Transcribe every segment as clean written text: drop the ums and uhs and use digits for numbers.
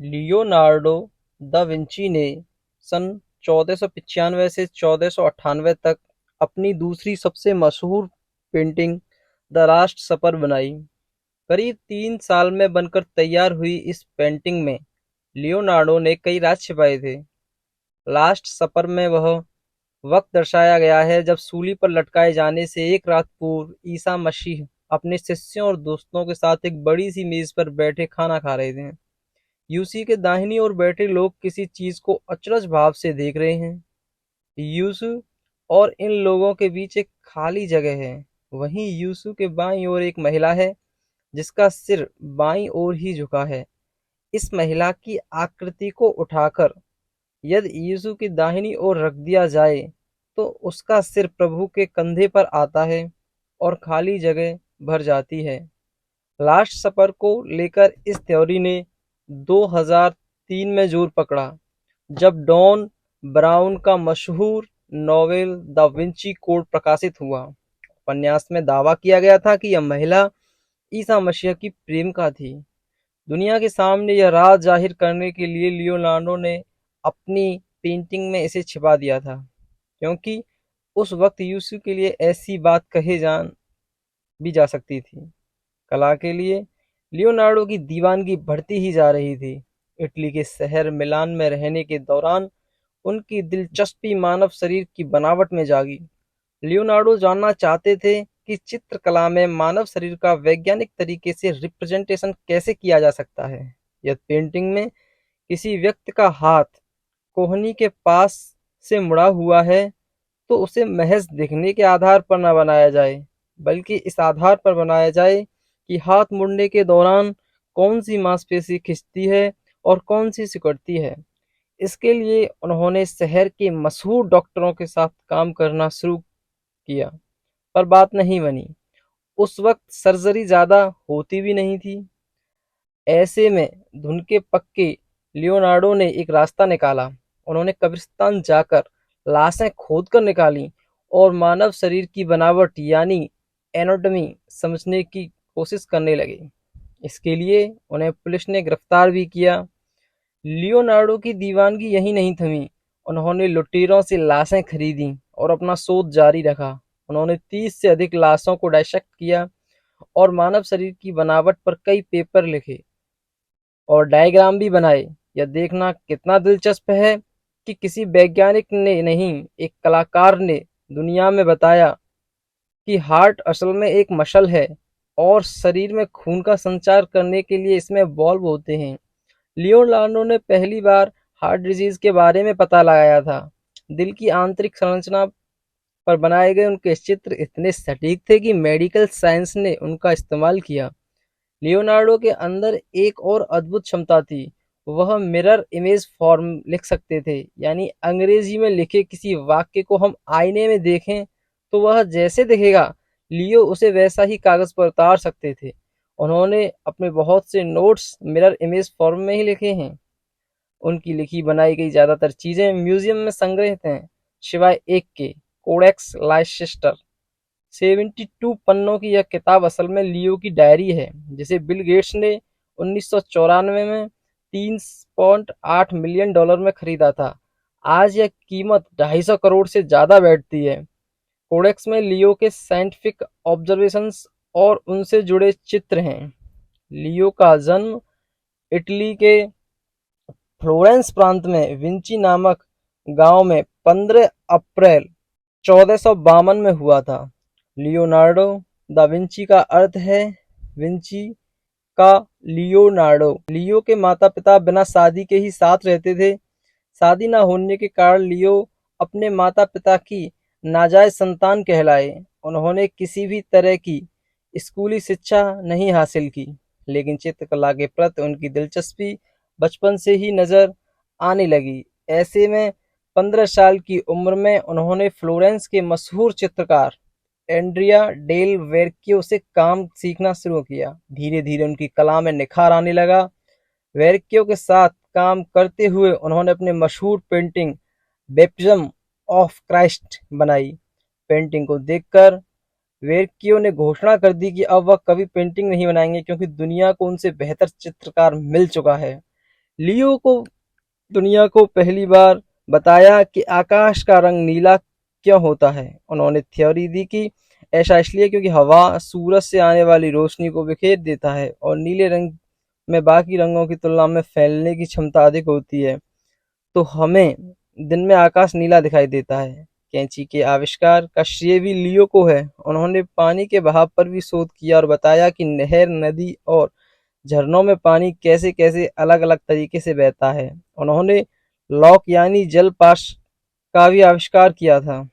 Leonardo da Vinci ने सन 1495 से 1498 तक अपनी दूसरी सबसे मशहूर पेंटिंग द लास्ट सपर बनाई। करीब 3 साल में बनकर तैयार हुई इस पेंटिंग में लियोनार्डो ने कई राज छिपाए थे। लास्ट सपर में वह वक्त दर्शाया गया है जब सूली पर लटकाए जाने से एक रात पूर्व ईसा मसीह अपने शिष्यों और दोस्तों के साथ एक बड़ी सी मेज पर बैठे खाना खा रहे थे। यूसी के दाहिनी ओर बैठे लोग किसी चीज को अचरज भाव से देख रहे हैं। यूसु और इन लोगों के बीच एक खाली जगह है। वहीं यूसु के बाईं ओर एक महिला है जिसका सिर बाईं ओर ही झुका है। इस महिला की आकृति को उठाकर यदि यीशु की दाहिनी ओर रख दिया जाए तो उसका सिर प्रभु के कंधे पर आता है और खाली जगह भर जाती है। लास्ट सपर को लेकर इस थ्योरी ने 2003 में जोर पकड़ा जब डॉन ब्राउन का मशहूर नॉवेल द विंची कोड प्रकाशित हुआ। उपन्यास में दावा किया गया था कि यह महिला ईसा मसीह की प्रेमिका थी। दुनिया के सामने यह राज जाहिर करने के लिए लियोनार्डो ने अपनी पेंटिंग में इसे छिपा दिया था, क्योंकि उस वक्त यीशु के लिए ऐसी बात कहे जान भी जा सकती थी। कला के लिए लियोनार्डो की दीवानगी बढ़ती ही जा रही थी। इटली के शहर मिलान में रहने के दौरान उनकी दिलचस्पी मानव शरीर की बनावट में जागी। लियोनार्डो जानना चाहते थे कि चित्रकला में मानव शरीर का वैज्ञानिक तरीके से रिप्रेजेंटेशन कैसे किया जा सकता है। यदि पेंटिंग में किसी व्यक्ति का हाथ कोहनी के पास से मुड़ा हुआ है तो उसे महज दिखने के आधार पर न बनाया जाए, बल्कि इस आधार पर बनाया जाए कि हाथ मुड़ने के दौरान कौन सी मांसपेशी खिंचती है और कौन सी सिकुड़ती है। इसके लिए उन्होंने शहर के मशहूर डॉक्टरों के साथ काम करना शुरू किया, पर बात नहीं बनी। उस वक्त सर्जरी ज्यादा होती भी नहीं थी। ऐसे में धुन के पक्के लियोनार्डो ने एक रास्ता निकाला। उन्होंने कब्रिस्तान जाकर लाशें खोदकर निकाली और मानव शरीर की बनावट यानी एनाटॉमी समझने की कोशिश करने लगे। इसके लिए उन्हें पुलिस ने गिरफ्तार भी किया। लियोनार्डो की दीवानगी यहीं नहीं थमी। उन्होंने लुटेरों से लाशें खरीदी और अपना शोध जारी रखा। उन्होंने 30 से अधिक लाशों को डाइसेक्ट किया और मानव शरीर की बनावट पर कई पेपर लिखे और डायग्राम भी बनाए। यह देखना कितना दिलचस्प है कि किसी वैज्ञानिक ने नहीं, एक कलाकार ने दुनिया में बताया कि हार्ट असल में एक मसल है और शरीर में खून का संचार करने के लिए इसमें वाल्व होते हैं। लियोनार्डो ने पहली बार हार्ट डिजीज के बारे में पता लगाया था। दिल की आंतरिक संरचना पर बनाए गए उनके चित्र इतने सटीक थे कि मेडिकल साइंस ने उनका इस्तेमाल किया। लियोनार्डो के अंदर एक और अद्भुत क्षमता थी। वह मिरर इमेज फॉर्म लिख सकते थे, यानी अंग्रेजी में लिखे किसी वाक्य को हम आईने में देखें तो वह जैसे दिखेगा, लियो उसे वैसा ही कागज पर उतार सकते थे। उन्होंने अपने बहुत से नोट्स मिरर इमेज फॉर्म में ही लिखे हैं। उनकी लिखी बनाई गई ज्यादातर चीजें म्यूजियम में संग्रहित हैं, सिवाय एक के, कोडेक्स लाइसेस्टर। 72 पन्नों की यह किताब असल में लियो की डायरी है, जिसे बिल गेट्स ने 1994 में $3.8 मिलियन में खरीदा था। आज यह कीमत 250 करोड़ से ज्यादा बैठती है। कोडेक्स में लियो के साइंटिफिक ऑब्जर्वेशंस और उनसे जुड़े चित्र हैं। लियो का जन्म इटली के फ्लोरेंस प्रांत में विंची नामक गांव में 15 अप्रैल 1452 में हुआ था। लियोनार्डो दा विंची का अर्थ है विंची का लियोनार्डो। लियो के माता पिता बिना शादी के ही साथ रहते थे। शादी न होने के कारण लियो अपने माता पिता की नाजायज संतान कहलाए। उन्होंने किसी भी तरह की स्कूली शिक्षा नहीं हासिल की, लेकिन चित्रकला के प्रति उनकी दिलचस्पी बचपन से ही नजर आने लगी। ऐसे में 15 साल की उम्र में उन्होंने फ्लोरेंस के मशहूर चित्रकार एंड्रिया डेल वेरक्यो से काम सीखना शुरू किया। धीरे धीरे उनकी कला में निखार आने लगा। वेरक्यो के साथ काम करते हुए उन्होंने अपने मशहूर पेंटिंग बैप्टिज्म ऑफ क्राइस्ट बनाई। पेंटिंग को देखकर वेरक्यो ने घोषणा कर दी कि अब वह कभी पेंटिंग नहीं बनाएंगे, क्योंकि दुनिया को उनसे बेहतर चित्रकार मिल चुका है। लियो को दुनिया को पहली बार बताया कि आकाश का रंग नीला क्यों होता है। उन्होंने थ्योरी दी कि ऐसा इसलिए क्योंकि हवा सूरज से आने वाली रोशनी को बिखेर देता है और नीले रंग में बाकी रंगों की तुलना में फैलने की क्षमता अधिक होती है, तो हमें दिन में आकाश नीला दिखाई देता है। कैंची के आविष्कार का श्रेय भी लियो को है। उन्होंने पानी के बहाव पर भी शोध किया और बताया कि नहर, नदी और झरनों में पानी कैसे कैसे अलग अलग तरीके से बहता है। उन्होंने लॉक यानी जल पाश का भी आविष्कार किया था।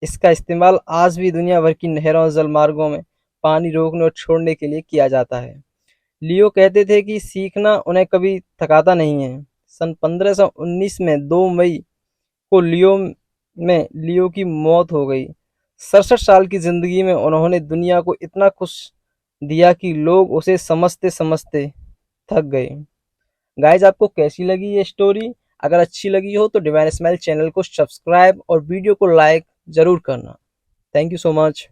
इसका इस्तेमाल आज भी दुनिया भर की नहरों और जलमार्गों में पानी रोकने और छोड़ने के लिए किया जाता है। लियो कहते थे कि सीखना उन्हें कभी थकाता नहीं है। सन 1519 में 2 मई को लियो की मौत हो गई। 67 साल की जिंदगी में उन्होंने दुनिया को इतना खुश दिया कि लोग उसे समझते समझते थक गए। गाइज, आपको कैसी लगी ये स्टोरी? अगर अच्छी लगी हो तो डिवाइन स्माइल चैनल को सब्सक्राइब और वीडियो को लाइक जरूर करना। Thank you so much.